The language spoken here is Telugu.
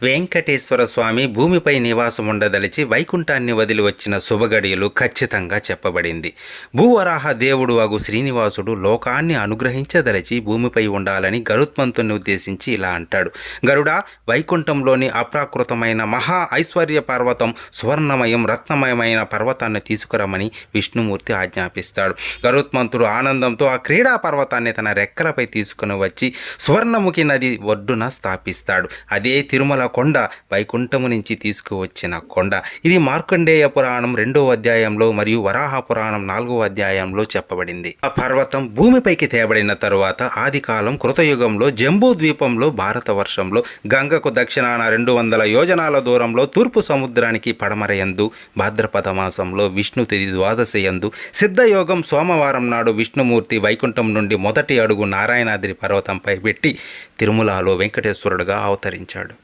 వెంకటేశ్వర స్వామి భూమిపై నివాసం ఉండదలిచి వైకుంఠాన్ని వదిలి వచ్చిన శుభగడియలు ఖచ్చితంగా చెప్పబడింది. భూవరాహ దేవుడు అగు శ్రీనివాసుడు లోకాన్ని అనుగ్రహించదలిచి భూమిపై ఉండాలని గరుత్మంతుని ఉద్దేశించి ఇలా అంటాడు: గరుడా, వైకుంఠంలోని అప్రాకృతమైన మహా ఐశ్వర్య పర్వతం, సువర్ణమయం రత్నమయమైన పర్వతాన్ని తీసుకురమని విష్ణుమూర్తి ఆజ్ఞాపిస్తాడు. గరుత్మంతుడు ఆనందంతో ఆ క్రీడా పర్వతాన్ని తన రెక్కలపై తీసుకుని వచ్చి సువర్ణముఖి నది ఒడ్డున స్థాపిస్తాడు. అదే తిరుమల కొండ, వైకుంఠము నుంచి తీసుకువచ్చిన కొండ. ఇది మార్కండేయ పురాణం 2వ అధ్యాయంలో మరియు వరాహ పురాణం 4వ అధ్యాయంలో చెప్పబడింది. ఆ పర్వతం భూమిపైకి తేబడిన తరువాత ఆదికాలం కృతయుగంలో జంబూ ద్వీపంలో భారతవర్షంలో గంగకు దక్షిణాన 200 యోజనాల దూరంలో తూర్పు సముద్రానికి పడమరయందు భాద్రపద మాసంలో విష్ణు తిథి ద్వాదశి యందు సిద్ధయోగం సోమవారం నాడు విష్ణుమూర్తి వైకుంఠం నుండి మొదటి అడుగు నారాయణాద్రి పర్వతంపై పెట్టి తిరుమలలో వెంకటేశ్వరుడుగా అవతరించాడు.